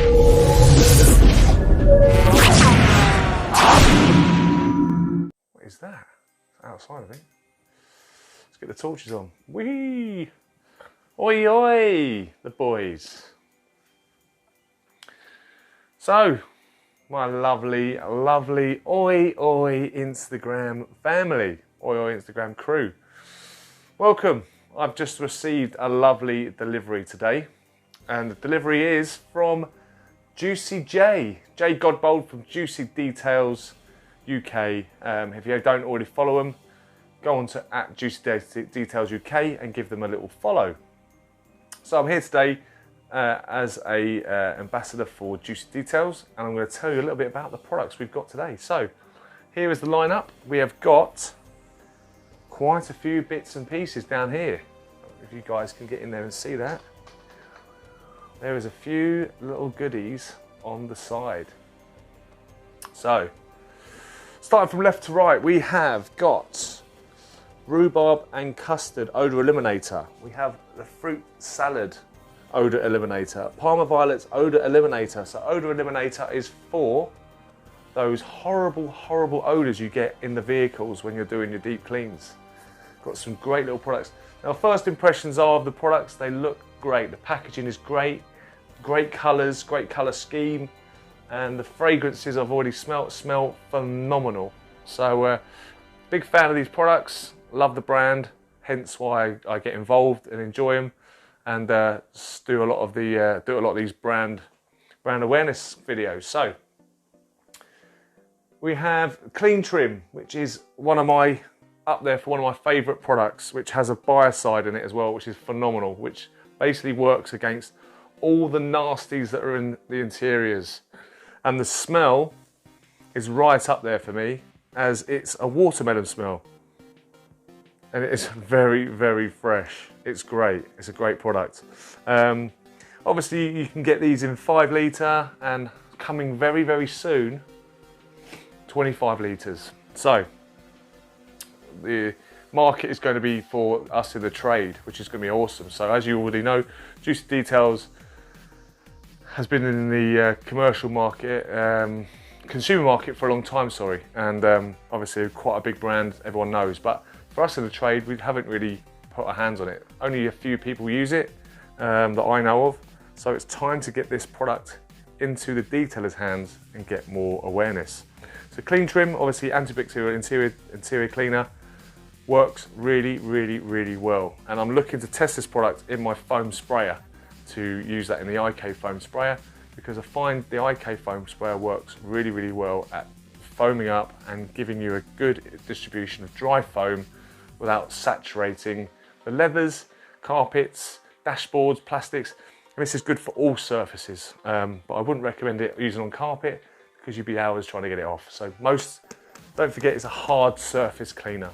What is that? It's outside, I think. Let's get the torches on. Whee! Oi, oi, the boys. So, my lovely, lovely oi, oi Instagram family, oi, oi Instagram crew. Welcome. I've just received a lovely delivery today. And the delivery is from Juicy J Godbold from Juicy Details UK. If you don't already follow them, go on to @Juicy Details UK and give them a little follow. So I'm here today as a ambassador for Juicy Details, and I'm going to tell you a little bit about the products we've got today. So here is the lineup. We have got quite a few bits and pieces down here. If you guys can get in there and see that. There is a few little goodies on the side. So, starting from left to right, we have got rhubarb and custard odor eliminator. We have the fruit salad odor eliminator, Parma violets odor eliminator. So odor eliminator is for those horrible, horrible odors you get in the vehicles when you're doing your deep cleans. Got some great little products. Now, first impressions are of the products, they look great. The packaging is great, great colours, great colour scheme, and the fragrances I've already smell phenomenal. So, big fan of these products, love the brand, hence why I get involved and enjoy them, and do a lot of these brand awareness videos. So, we have Clean Trim, which is up there for one of my favourite products, which has a biocide in it as well, which is phenomenal, which basically works against all the nasties that are in the interiors. And the smell is right up there for me, as it's a watermelon smell. And it is very, very fresh. It's great. It's a great product. Obviously, you can get these in 5 litre, and coming very, very soon, 25 litres. So, the market is going to be for us in the trade, which is going to be awesome. So as you already know, Juicy Details has been in the commercial market, consumer market for a long time, and obviously quite a big brand everyone knows. But for us in the trade, we haven't really put our hands on it. Only a few people use it that I know of. So it's time to get this product into the detailers' hands and get more awareness. So Clean Trim, obviously antibacterial interior cleaner, works really, really, really well. And I'm looking to test this product in my foam sprayer, to use that in the IK foam sprayer, because I find the IK foam sprayer works really, really well at foaming up and giving you a good distribution of dry foam without saturating the leathers, carpets, dashboards, plastics. And this is good for all surfaces, but I wouldn't recommend it using on carpet because you'd be hours trying to get it off. So don't forget, it's a hard surface cleaner.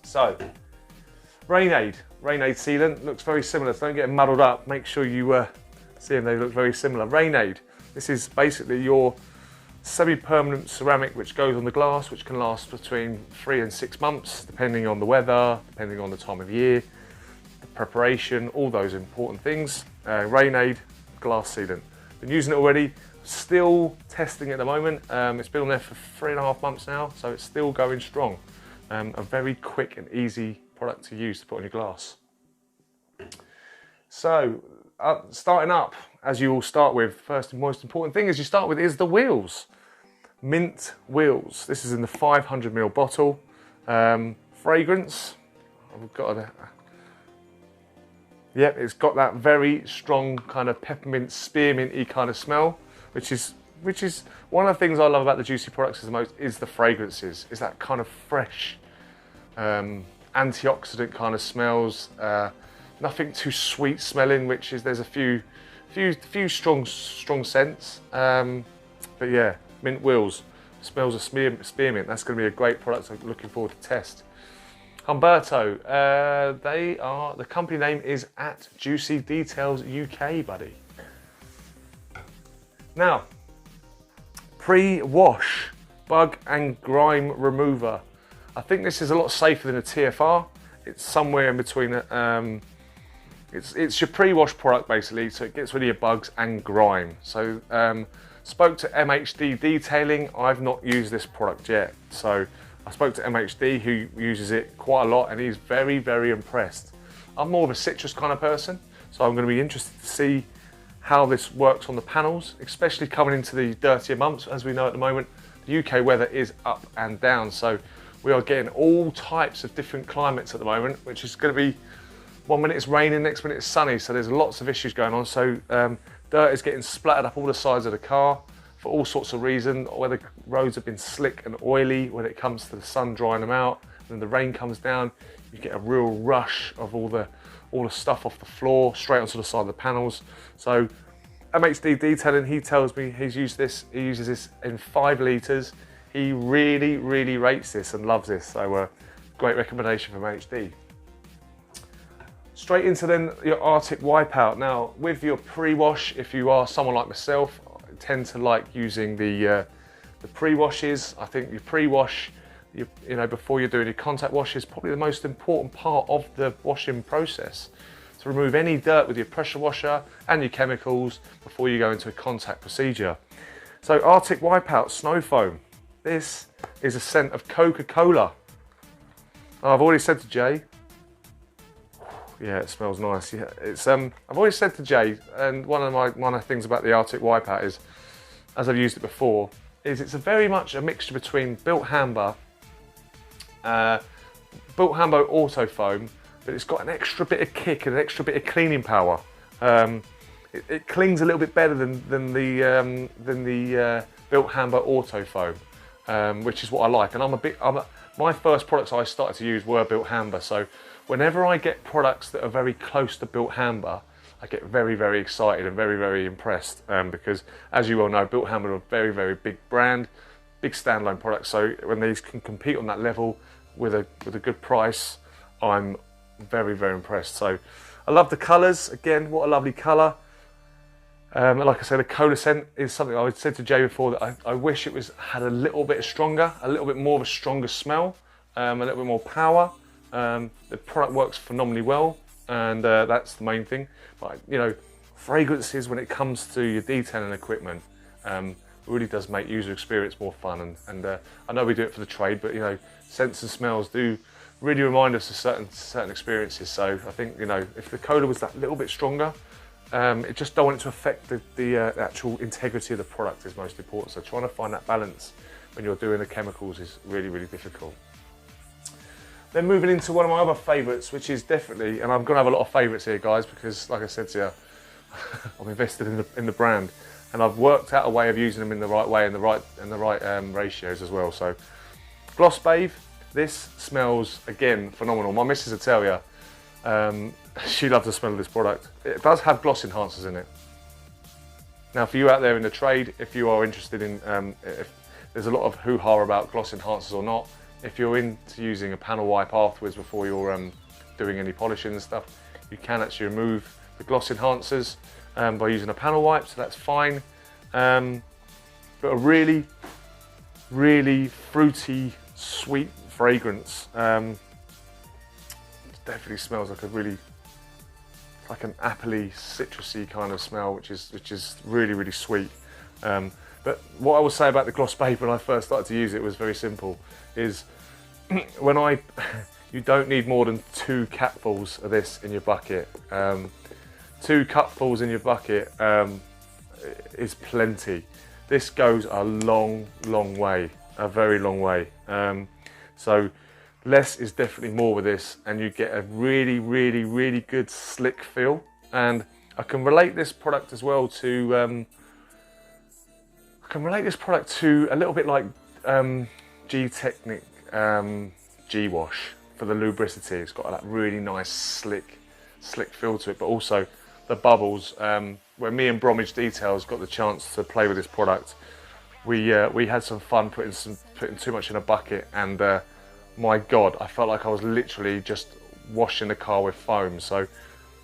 So, Rain-Aid sealant looks very similar, so don't get muddled up. Make sure you see them, they look very similar. Rain-Aid, this is basically your semi-permanent ceramic which goes on the glass, which can last between 3 and 6 months, depending on the weather, depending on the time of year, the preparation, all those important things. Rain-Aid glass sealant. Been using it already, still testing it at the moment. It's been on there for 3.5 months now, so it's still going strong. A very quick and easy product to use to put on your glass. So, starting up, as you all start with, first and most important thing is the wheels. Mint wheels. This is in the 500ml bottle. Fragrance, I've got yep, it's got that very strong kind of peppermint, spearminty kind of smell, which is one of the things I love about the Juicy products the most, is the fragrances. Is that kind of fresh, antioxidant kind of smells. Nothing too sweet smelling, there's a few strong scents. But yeah, mint wheels, smells of spearmint. That's going to be a great product. I'm looking forward to test. Humberto, the company name is @Juicy Details UK, buddy. Now, pre-wash bug and grime remover. I think this is a lot safer than a TFR. It's somewhere in between It's your pre-wash product basically, so it gets rid of your bugs and grime. So spoke to MHD Detailing. I've not used this product yet, so I spoke to MHD, who uses it quite a lot, and he's very, very impressed. I'm more of a citrus kind of person, so I'm going to be interested to see how this works on the panels, especially coming into the dirtier months. As we know at the moment, the UK weather is up and down, so we are getting all types of different climates at the moment, which is going to be, one minute it's raining, next minute it's sunny, so there's lots of issues going on. So dirt is getting splattered up all the sides of the car for all sorts of reasons, whether roads have been slick and oily when it comes to the sun drying them out, and then the rain comes down, you get a real rush of all the stuff off the floor straight onto the side of the panels. So MHD Detailing, he tells me he uses this in 5 litres. He really, really rates this and loves this, so great recommendation from MHD. Straight into then your Arctic Wipeout. Now with your pre-wash, if you are someone like myself, I tend to like using the pre-washes. I think your pre-wash, you know, before you're doing your contact wash, is probably the most important part of the washing process, to remove any dirt with your pressure washer and your chemicals before you go into a contact procedure. So Arctic Wipeout Snow Foam. This is a scent of Coca-Cola. I've already said to Jay, yeah, it smells nice. Yeah, it's I've always said to Jay, and one of the things about the Arctic Wipeout is, as I've used it before, is it's very much a mixture between Built Hamber Auto Foam, but it's got an extra bit of kick and an extra bit of cleaning power. It clings a little bit better than the Built Hamber Auto Foam, which is what I like. And my first products I started to use were Built Hamber, so whenever I get products that are very close to Built Hamber, I get very, very excited and very, very impressed, because as you all know, Built Hamber are a very, very big brand, big standalone product. So when they can compete on that level with a good price, I'm very, very impressed. So I love the colours. Again, what a lovely colour. Like I said, the cola scent is something I said to Jay before, that I wish it had a little bit stronger, a little bit more of a stronger smell, a little bit more power. The product works phenomenally well, and that's the main thing. But you know, fragrances when it comes to your detailing equipment really does make user experience more fun. And I know we do it for the trade, but you know, scents and smells do really remind us of certain experiences. So I think, you know, if the cola was that little bit stronger, it just don't want it to affect the actual integrity of the product is most important. So trying to find that balance when you're doing the chemicals is really, really difficult. Then moving into one of my other favourites, which is definitely, and I'm going to have a lot of favourites here, guys, because like I said to you, I'm invested in the brand, and I've worked out a way of using them in the right way and the right ratios as well. So Gloss Bathe, this smells again phenomenal. My missus will tell you, she loves the smell of this product. It does have gloss enhancers in it. Now, for you out there in the trade, if you are interested in, if there's a lot of hoo-ha about gloss enhancers or not, if you're into using a panel wipe afterwards before you're doing any polishing and stuff, you can actually remove the gloss enhancers by using a panel wipe, so that's fine. But a really, really fruity, sweet fragrance. It definitely smells like like an appley, citrusy kind of smell, which is really, really sweet. But what I will say about the Gloss Bathe when I first started to use it was very simple, is you don't need more than 2 cupfuls of this in your bucket. 2 cupfuls in your bucket is plenty. This goes a long, long way, a very long way. So less is definitely more with this, and you get a really, really, really good slick feel. And I can relate this product as well to a little bit like G-Technic G-Wash for the lubricity. It's got that really nice slick feel to it, but also the bubbles. When me and Bromwich Details got the chance to play with this product, we had some fun putting too much in a bucket, and my God, I felt like I was literally just washing the car with foam. So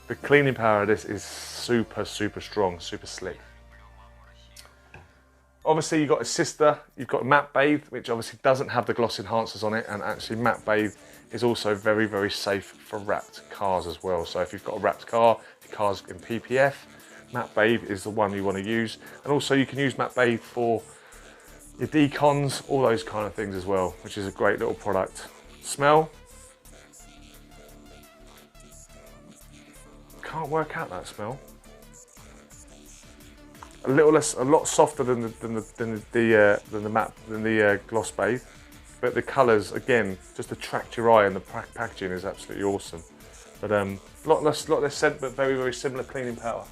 the cleaning power of this is super, super strong, super slick. Obviously you've got a sister, you've got Matte Bathe, which obviously doesn't have the gloss enhancers on it, and actually Matte Bathe is also very, very safe for wrapped cars as well. So if you've got a wrapped car, if your car's in PPF, Matte Bathe is the one you want to use. And also you can use Matte Bathe for your decons, all those kind of things as well, which is a great little product. Smell. Can't work out that smell. A lot softer than the gloss bathe, but the colours again just attract your eye, and the packaging is absolutely awesome. But lot less scent, but very, very similar cleaning power.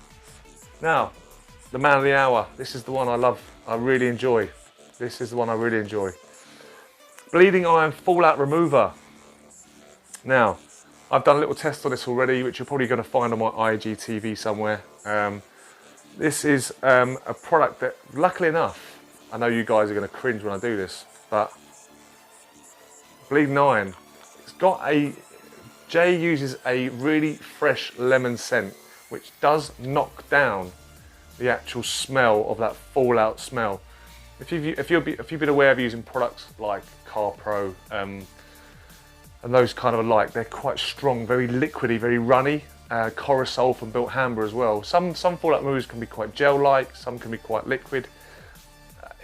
Now, the man of the hour. This is the one I love. I really enjoy. This is the one I really enjoy. Bleeding Iron Fallout Remover. Now, I've done a little test on this already, which you're probably going to find on my IGTV somewhere. This is a product that, luckily enough, I know you guys are going to cringe when I do this, but Bleeding Iron, Jay uses a really fresh lemon scent, which does knock down the actual smell of that fallout smell. If you've been aware of using products like Car Pro and those kind of alike, they're quite strong, very liquidy, very runny. Corosol from Built Hamber as well. Some fallout removers can be quite gel-like, some can be quite liquid.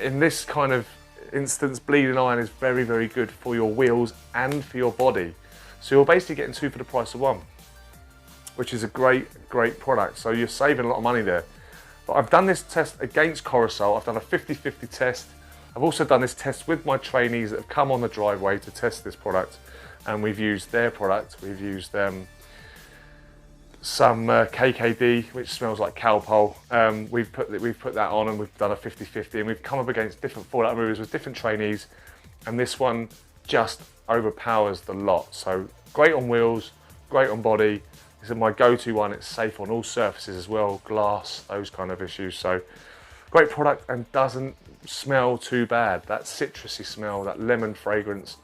In this kind of instance, Bleeding Iron is very, very good for your wheels and for your body. So you're basically getting two for the price of one, which is a great, great product. So you're saving a lot of money there. But I've done this test against Corosol. I've done a 50-50 test. I've also done this test with my trainees that have come on the driveway to test this product, and we've used their product. We've used some KKD, which smells like cowpole. We've put that on, and we've done a 50-50, and we've come up against different fallout removers with different trainees, and this one just overpowers the lot. So great on wheels, great on body. This is my go-to one. It's safe on all surfaces as well, glass, those kind of issues. So great product, and doesn't smell too bad. That citrusy smell, that lemon fragrance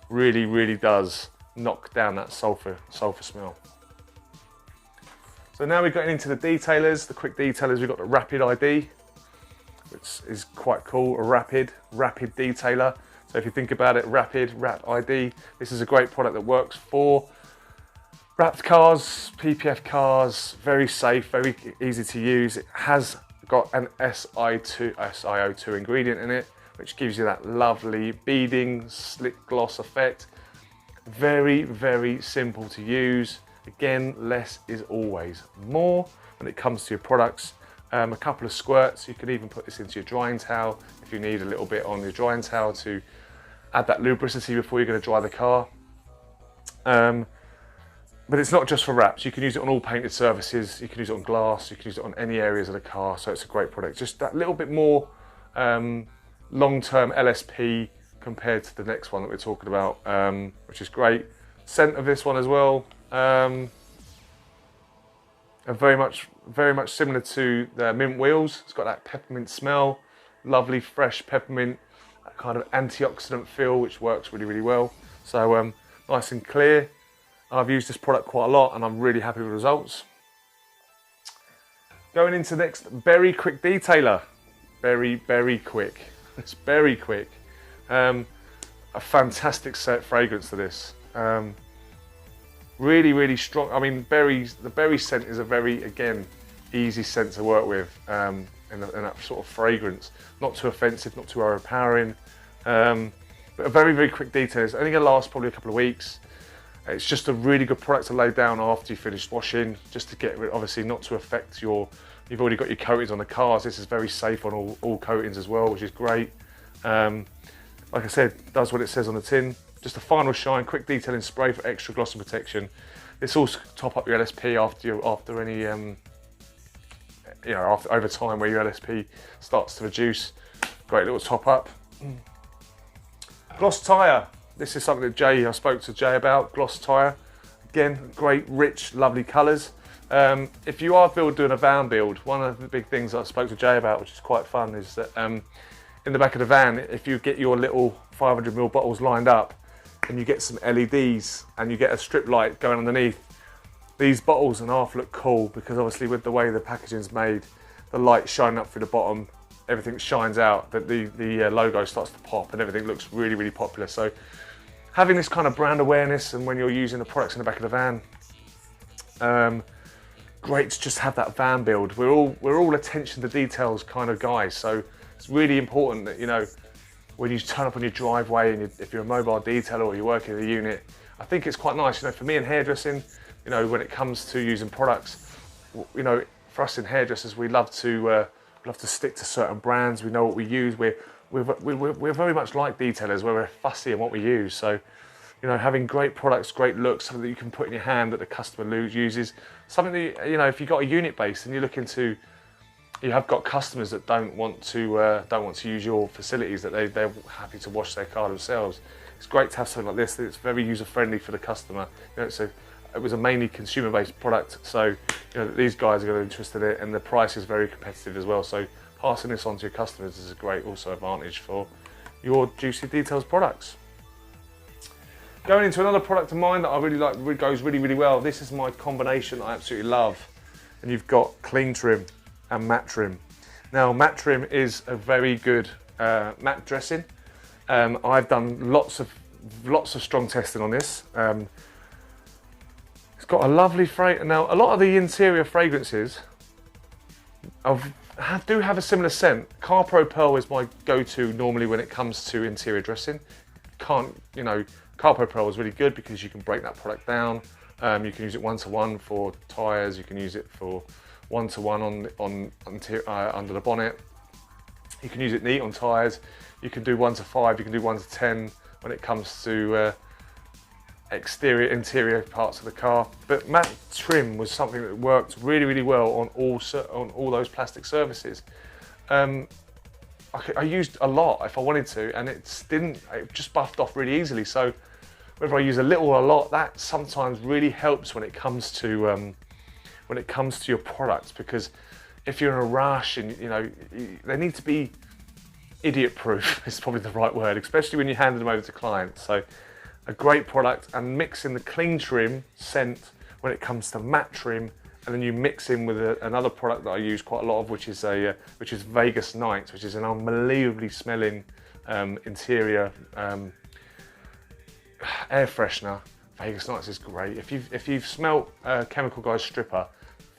really, really does knock down that sulfur smell. So now we've got into the detailers, the quick detailers. We've got the Rapid ID, which is quite cool, a rapid detailer. So if you think about it, Wrap ID, this is a great product that works for wrapped cars, PPF cars, very safe, very easy to use. It has got an SiO2 ingredient in it, which gives you that lovely beading, slick gloss effect. Very, very simple to use. Again, less is always more when it comes to your products. A couple of squirts. You can even put this into your drying towel if you need a little bit on your drying towel to add that lubricity before you're going to dry the car. But it's not just for wraps. You can use it on all painted surfaces. You can use it on glass. You can use it on any areas of the car. So it's a great product. Just that little bit more long-term LSP compared to the next one that we're talking about, which is great. Scent of this one as well. And very much similar to the mint wheels. It's got that peppermint smell, lovely fresh peppermint, that kind of antioxidant feel, which works really, really well. So nice and clear. I've used this product quite a lot, and I'm really happy with the results. Going into the next, very quick detailer. Very, very quick. It's very quick. A fantastic fragrance to this. Really, really strong. I mean, the berry scent is a very, again, easy scent to work with in that sort of fragrance. Not too offensive, not too overpowering, but a very, very quick detail. It's only going to last probably a couple of weeks. It's just a really good product to lay down after you finish washing, just to get rid, obviously not to affect you've already got your coatings on the cars. This is very safe on all coatings as well, which is great. Like I said, does what it says on the tin. Just a final shine, quick detailing spray for extra gloss and protection. This will top up your LSP after any, over time where your LSP starts to reduce. Great little top up. Gloss tyre. This is something that I spoke to Jay about. Gloss tyre. Again, great, rich, lovely colours. If you are doing a van build, one of the big things that I spoke to Jay about, which is quite fun, is that in the back of the van, if you get your little 500ml bottles lined up, and you get some LEDs and you get a strip light going underneath, these bottles and half look cool, because obviously with the way the packaging's made, the light shining up through the bottom everything shines out, that the logo starts to pop and everything looks really, really popular. So having this kind of brand awareness, and when you're using the products in the back of the van, great to just have that van build. We're all attention to details kind of guys, so it's really important that, you know, when you turn up on your driveway and if you're a mobile detailer or you're working in a unit, I think it's quite nice, you know, for me in hairdressing, you know, when it comes to using products, you know, for us in hairdressers, we love to stick to certain brands. We know what we use. We're very much like detailers, where we're fussy in what we use. So, you know, having great products, great looks, something that you can put in your hand that the customer uses, something that, you know, if you've got a unit base and you're looking to, you have got customers that don't want to use your facilities, that they're happy to wash their car themselves. It's great to have something like this that's very user friendly for the customer. You know, it was a mainly consumer based product, so you know these guys are going to be interested in it, and the price is very competitive as well. So passing this on to your customers is a great also advantage for your Juicy Details products. Going into another product of mine that I really like, goes really, really well. This is my combination I absolutely love, and you've got clean trim and matte trim. Now, matte trim is a very good matte dressing. I've done lots of strong testing on this. It's got a lovely fragrance. Now, a lot of the interior fragrances do have a similar scent. Carpro Pearl is my go-to normally when it comes to interior dressing. Carpro Pearl is really good because you can break that product down. You can use it one-to-one for tyres. You can use it for one-to-one under the bonnet. You can use it neat on tyres. You can do 1-to-5. You can do 1-to-10 when it comes to interior parts of the car. But matte trim was something that worked really, really well on all those plastic surfaces. I used a lot if I wanted to, and it just buffed off really easily. So whether I use a little or a lot, that sometimes really helps when it comes to your products, because if you're in a rush and they need to be idiot proof is probably the right word, especially when you're handing them over to clients. So a great product, and mixing the clean trim scent when it comes to matte trim, and then you mix in with another product that I use quite a lot of, which is Vegas Nights, which is an unbelievably smelling interior air freshener. Vegas Nights is great. If you've smelt Chemical Guy's Stripper,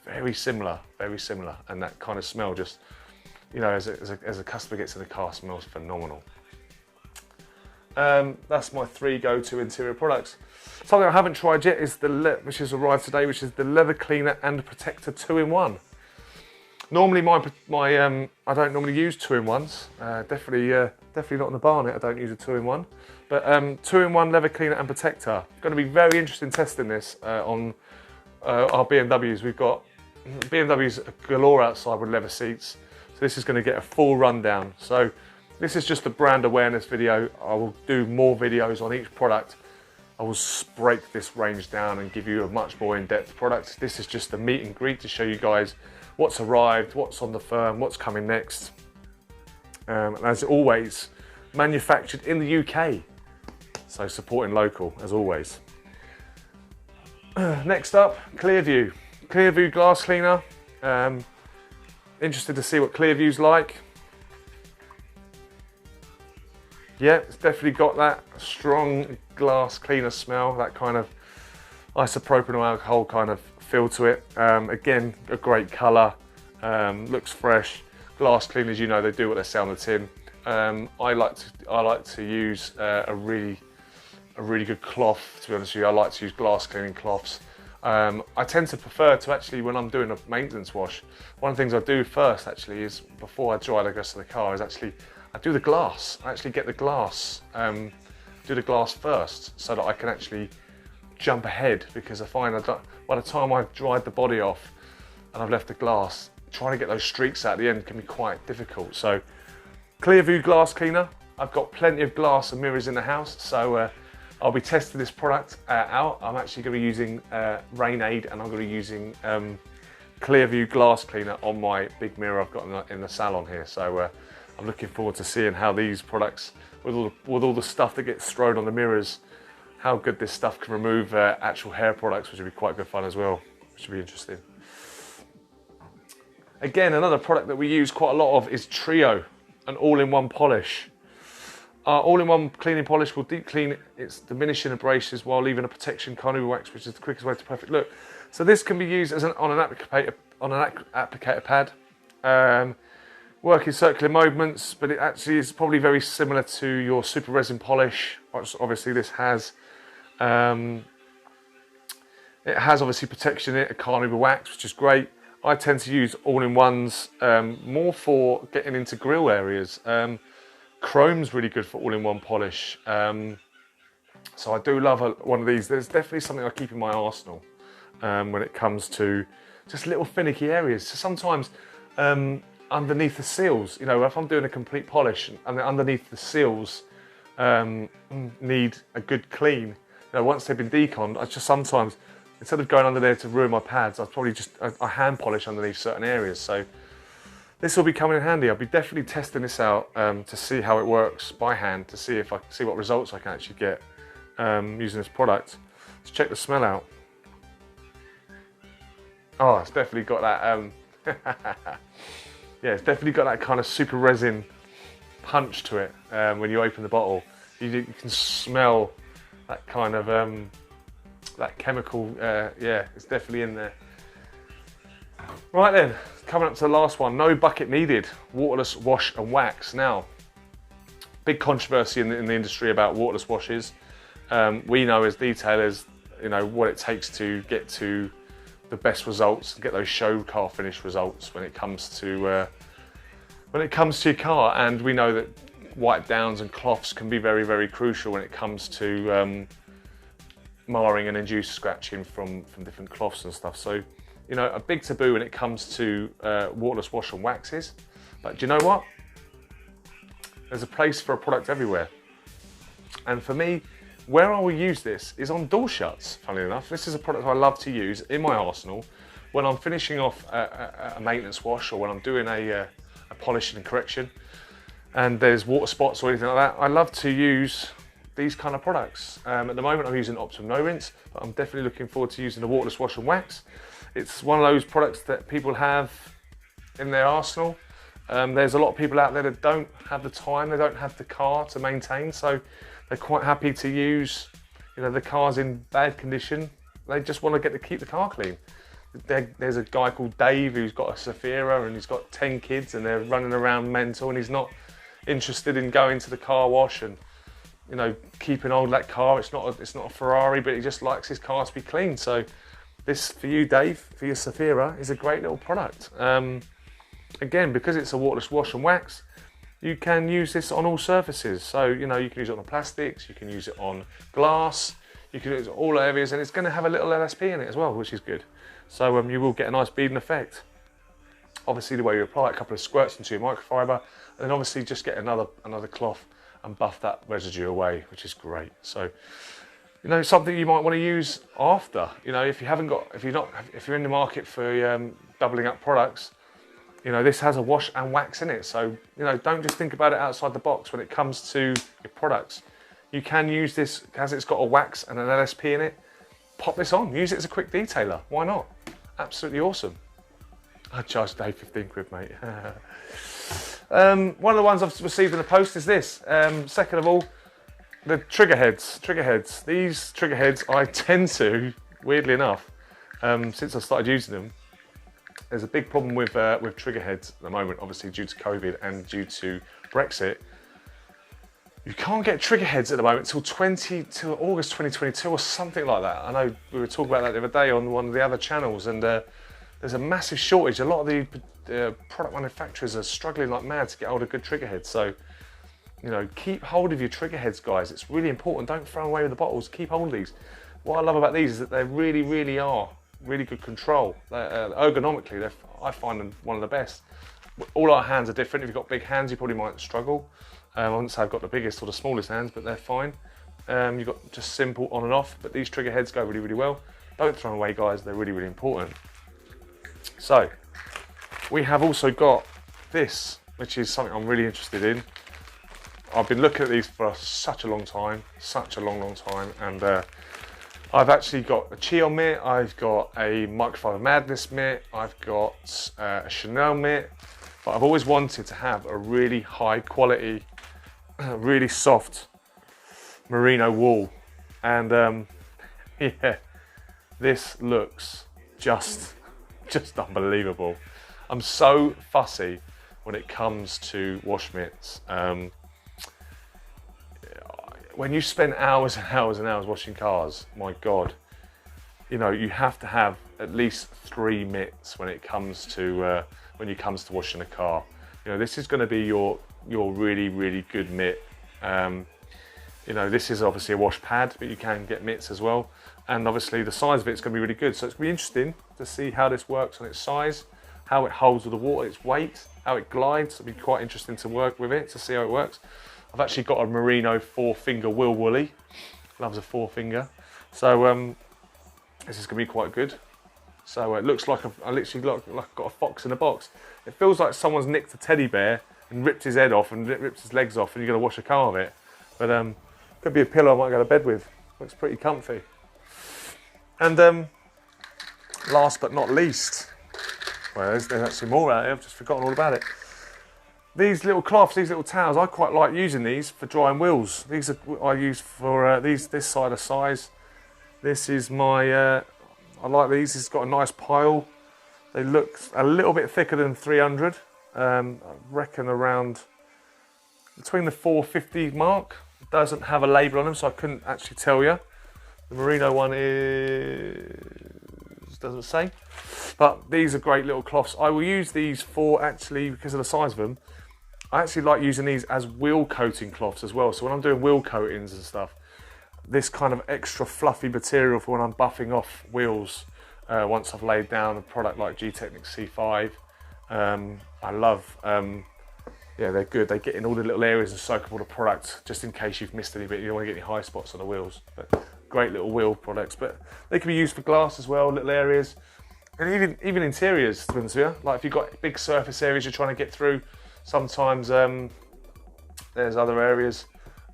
very similar, and that kind of smell just, as a customer gets in the car, smells phenomenal. That's my 3 go-to interior products. Something I haven't tried yet is which has arrived today, which is the leather cleaner and protector 2-in-1. Normally, I don't normally use 2-in-1s. Definitely not in the Barnet. I don't use a 2-in-1. But 2-in-1 leather cleaner and protector. Going to be very interesting testing this on our BMWs. We've got BMWs galore outside with leather seats. So this is going to get a full rundown. So this is just a brand awareness video. I will do more videos on each product. I will break this range down and give you a much more in-depth product. This is just a meet and greet to show you guys what's arrived, what's on the firm, what's coming next. And as always, manufactured in the UK. So supporting local, as always. Next up, Clearview. Clearview glass cleaner. Interested to see what Clearview's like. Yeah, it's definitely got that strong glass cleaner smell, that kind of isopropyl alcohol kind of feel to it. Again, a great colour, looks fresh. Glass cleaners, they do what they say on the tin. I like to use a really good cloth. To be honest with you, I like to use glass cleaning cloths. I tend to prefer to actually, when I'm doing a maintenance wash, one of the things I do first actually is, before I dry the rest of the car, is actually I do the glass. I actually get the glass, do the glass first, so that I can actually jump ahead, because I find by the time I've dried the body off and I've left the glass, trying to get those streaks out at the end can be quite difficult. So Clearview glass cleaner. I've got plenty of glass and mirrors in the house, so I'll be testing this product out. I'm actually going to be using Rain-Aid, and I'm going to be using Clearview glass cleaner on my big mirror I've got in the salon here. So I'm looking forward to seeing how these products, with all the stuff that gets thrown on the mirrors, how good this stuff can remove actual hair products, which would be quite good fun as well, which would be interesting. Again, another product that we use quite a lot of is Trio, an all-in-one polish. Our all-in-one cleaning polish will deep clean its diminishing abrasives while leaving a protection carnauba wax, which is the quickest way to perfect look. So this can be used as on an applicator pad, working circular movements, but it actually is probably very similar to your super resin polish. Obviously, this has obviously protection in it, a carnauba wax, which is great. I tend to use all-in-ones more for getting into grill areas. Chrome's really good for all-in-one polish. So I do love one of these. There's definitely something I keep in my arsenal when it comes to just little finicky areas. So sometimes underneath the seals, you know, if I'm doing a complete polish and underneath the seals need a good clean, you know, once they've been deconned, I just sometimes, instead of going under there to ruin my pads, I probably just I hand polish underneath certain areas. So this will be coming in handy. I'll be definitely testing this out to see how it works by hand, to see if I can see what results I can actually get using this product. Let's check the smell out. Oh, it's definitely got that. Yeah, it's definitely got that kind of super resin punch to it. When you open the bottle, you can smell that kind of that chemical. Yeah, it's definitely in there. Right then, coming up to the last one. No bucket needed. Waterless wash and wax. Now, big controversy in the industry about waterless washes. We know as detailers, you know, what it takes to get to the best results, get those show car finish results when it comes to your car, and we know that wipe downs and cloths can be very, very crucial when it comes to marring and induced scratching from different cloths and stuff. So, you know, a big taboo when it comes to waterless wash and waxes. But do you know what? There's a place for a product everywhere. And for me, where I will use this is on door shuts, funnily enough. This is a product I love to use in my arsenal when I'm finishing off a maintenance wash, or when I'm doing a polishing and correction and there's water spots or anything like that. I love to use these kind of products. At the moment I'm using Optimum No Rinse, but I'm definitely looking forward to using the waterless wash and wax. It's one of those products that people have in their arsenal. There's a lot of people out there that don't have the time, they don't have the car to maintain, so they're quite happy to use, you know, the car's in bad condition. They just want to keep the car clean. There's a guy called Dave who's got a Safira and he's got 10 kids and they're running around mental, and he's not interested in going to the car wash and, you know, keeping hold of that car. It's not a Ferrari, but he just likes his car to be clean. So this, for you, Dave, for your Safira, is a great little product. Again, because it's a waterless wash and wax, you can use this on all surfaces. So, you know, you can use it on plastics, you can use it on glass, you can use it on all areas, and it's going to have a little LSP in it as well, which is good. So you will get a nice beading effect. Obviously, the way you apply it, a couple of squirts into your microfiber, and then obviously just get another cloth and buff that residue away, which is great. So, you know, something you might want to use after. You know, if you're in the market for doubling up products, you know, this has a wash and wax in it. So, you know, don't just think about it outside the box when it comes to your products. You can use this, as it's got a wax and an LSP in it. Pop this on, use it as a quick detailer. Why not? Absolutely awesome. I charged Dave 15 quid, mate. One of the ones I've received in the post is this. Second of all, the trigger heads. These trigger heads, I tend to, weirdly enough, since I started using them, there's a big problem with trigger heads at the moment, obviously due to COVID and due to Brexit. You can't get trigger heads at the moment till August 2022 or something like that. I know we were talking about that the other day on one of the other channels, and there's a massive shortage. A lot of the product manufacturers are struggling like mad to get hold of good trigger heads. So, you know, keep hold of your trigger heads, guys. It's really important. Don't throw away with the bottles. Keep hold of these. What I love about these is that they really, really are really good control. Ergonomically, I find them one of the best. All our hands are different. If you've got big hands, you probably might struggle. I wouldn't say I've got the biggest or the smallest hands, but they're fine. You've got just simple on and off, but these trigger heads go really, really well. Don't throw them away, guys. They're really, really important. So, we have also got this, which is something I'm really interested in. I've been looking at these for such a long time, and I've actually got a Cheon mitt, I've got a Microfiber Madness mitt, I've got a Chanel mitt, but I've always wanted to have a really high quality, really soft merino wool. And yeah, this looks just unbelievable. I'm so fussy when it comes to wash mitts. When you spend hours and hours and hours washing cars, my God, you know, you have to have at least 3 mitts when it comes to washing a car. You know, this is going to be your really, really good mitt. You know, this is obviously a wash pad, but you can get mitts as well. And obviously the size of it's going to be really good. So it's going to be interesting to see how this works on its size, how it holds with the water, its weight, how it glides. It'll be quite interesting to work with it, to see how it works. I've actually got a merino 4-finger wheel woolly. Loves a 4-finger. So this is going to be quite good. So it looks like I literally look like I've got a fox in a box. It feels like someone's nicked a teddy bear and ripped his head off and ripped his legs off, and you're going to wash a car with it. But could be a pillow I might go to bed with. Looks pretty comfy. And last but not least, well, there's actually more out here. I've just forgotten all about it. These little cloths, these little towels, I quite like using these for drying wheels. These are I use for this side of size. This is my. I like these. It's got a nice pile. They look a little bit thicker than 300. I reckon around between the 450 mark. It doesn't have a label on them, so I couldn't actually tell you. The merino one doesn't say. But these are great little cloths. I will use these for, actually, because of the size of them, I actually like using these as wheel coating cloths as well. So when I'm doing wheel coatings and stuff, this kind of extra fluffy material for when I'm buffing off wheels once I've laid down a product like G-Technic C5. I love, yeah, they're good. They get in all the little areas and soak up all the product, just in case you've missed any bit. You don't want to get any high spots on the wheels. But great little wheel products. But they can be used for glass as well, little areas. And even interiors, to be honest with you. Like if you've got big surface areas you're trying to get through, sometimes there's other areas.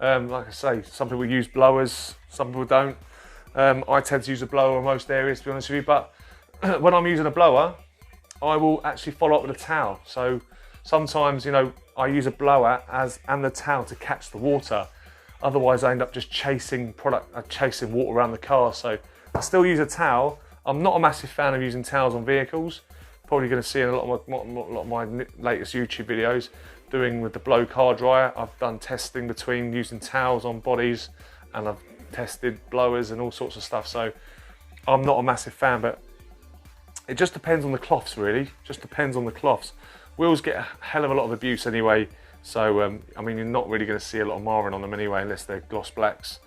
Like I say, some people use blowers, some people don't. I tend to use a blower on most areas, to be honest with you. But when I'm using a blower, I will actually follow up with a towel. So sometimes, you know, I use a blower and the towel to catch the water. Otherwise, I end up just chasing water around the car. So I still use a towel. I'm not a massive fan of using towels on vehicles. Probably going to see in a lot of my latest YouTube videos doing with the blow car dryer. I've done testing between using towels on bodies, and I've tested blowers and all sorts of stuff. So I'm not a massive fan, but it just depends on the cloths, really. Just depends on the cloths. Wheels get a hell of a lot of abuse anyway. So I mean, you're not really going to see a lot of marring on them anyway, unless they're gloss blacks.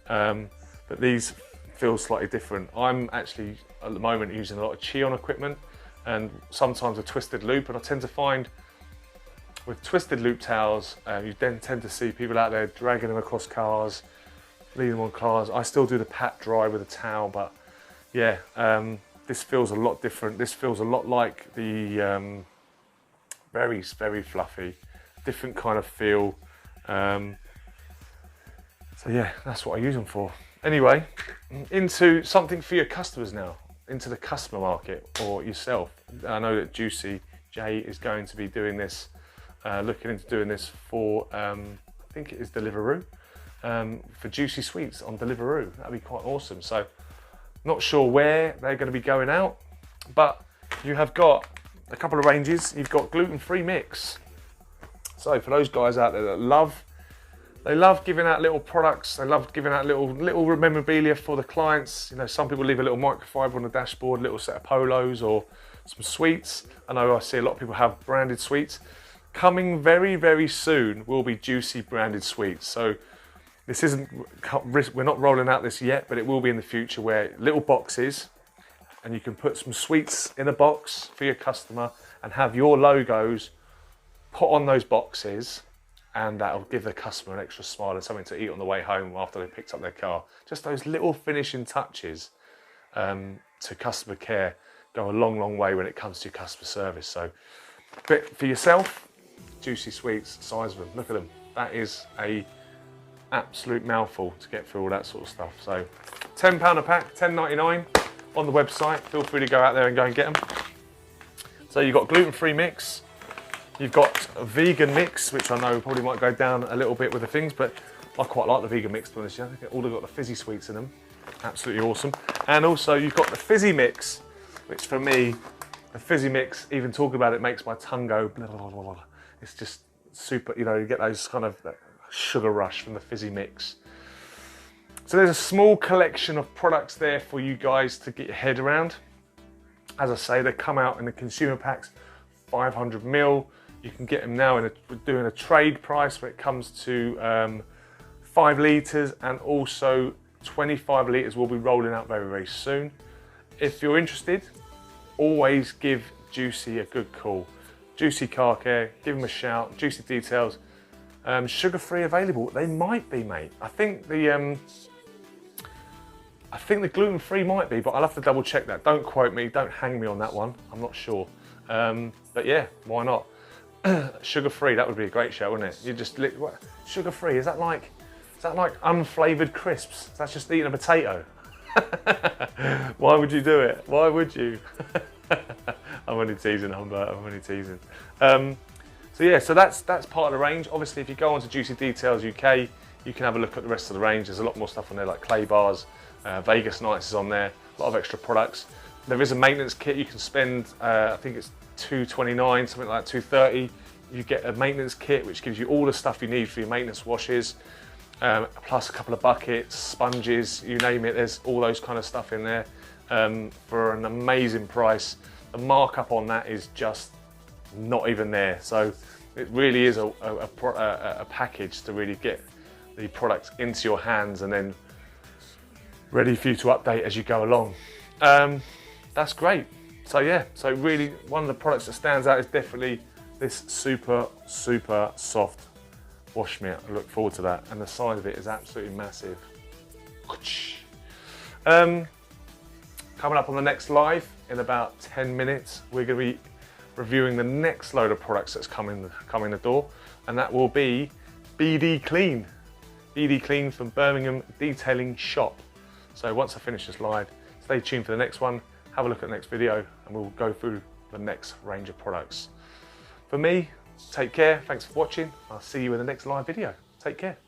But these feel slightly different. I'm actually at the moment using a lot of Cheon equipment and sometimes a twisted loop, and I tend to find with twisted loop towels, you then tend to see people out there dragging them across cars, leaving them on cars. I still do the pat dry with a towel, but yeah, this feels a lot different. This feels a lot like the very, very fluffy, different kind of feel. So yeah, that's what I use them for. Anyway, into something for your customers now, into the customer market or yourself. I know that Juicy J is going to be doing this, looking into doing this for, I think it is Deliveroo, for Juicy Sweets on Deliveroo. That'd be quite awesome. So, not sure where they're going to be going out, but you have got a couple of ranges. You've got gluten-free mix. So for those guys out there that love giving out little products. They love giving out little memorabilia for the clients. You know, some people leave a little microfiber on the dashboard, a little set of polos or some sweets. I know I see a lot of people have branded sweets. Coming very, very soon will be Juicy branded sweets. So this isn't, we're not rolling out this yet, but it will be in the future, where little boxes, and you can put some sweets in a box for your customer and have your logos put on those boxes. And that'll give the customer an extra smile and something to eat on the way home after they picked up their car. Just those little finishing touches to customer care go a long, long way when it comes to your customer service. So, but for yourself, Juicy Sweets, size of them, look at them. That is a absolute mouthful to get through all that sort of stuff. So £10 a pack, £10.99 on the website. Feel free to go out there and go and get them. So you've got gluten-free mix, you've got a vegan mix, which I know probably might go down a little bit with the things, but I quite like the vegan mix, to be honest. They've all got the fizzy sweets in them. Absolutely awesome. And also you've got the fizzy mix, which for me, the fizzy mix, even talking about it makes my tongue go blah, blah, blah, blah. It's just super, you know, you get those kind of sugar rush from the fizzy mix. So there's a small collection of products there for you guys to get your head around. As I say, they come out in the consumer packs, 500ml. You can get them now we're doing a trade price where it comes to 5 litres, and also 25 litres will be rolling out very, very soon. If you're interested, always give Juicy a good call. Juicy Car Care, give them a shout. Juicy Details, sugar-free available. They might be, mate. I think the gluten-free might be, but I'll have to double check that. Don't quote me, don't hang me on that one. I'm not sure. But yeah, why not? Sugar-free, that would be a great show, wouldn't it? You just sugar-free, is that like unflavoured crisps? That's just eating a potato. Why would you do it? Why would you? I'm only teasing, Humbert. I'm only teasing. So yeah, so that's part of the range. Obviously, if you go onto Juicy Details UK, you can have a look at the rest of the range. There's a lot more stuff on there, like clay bars, Vegas Nights is on there, a lot of extra products. There is a maintenance kit you can spend. I think it's $2.29, something like that, $2.30. You get a maintenance kit which gives you all the stuff you need for your maintenance washes. Plus a couple of buckets, sponges, you name it, there's all those kind of stuff in there for an amazing price. The markup on that is just not even there. So it really is a package to really get the product into your hands and then ready for you to update as you go along. That's great. So yeah, so really one of the products that stands out is definitely this super, super soft wash mitt. I look forward to that, and the size of it is absolutely massive. Coming up on the next live in about 10 minutes, we're going to be reviewing the next load of products that's coming the door, and that will be BD Clean. BD Clean from Birmingham Detailing Shop. So once I finish this live, stay tuned for the next one, have a look at the next video, and we'll go through the next range of products. For me, take care, thanks for watching. I'll see you in the next live video. Take care.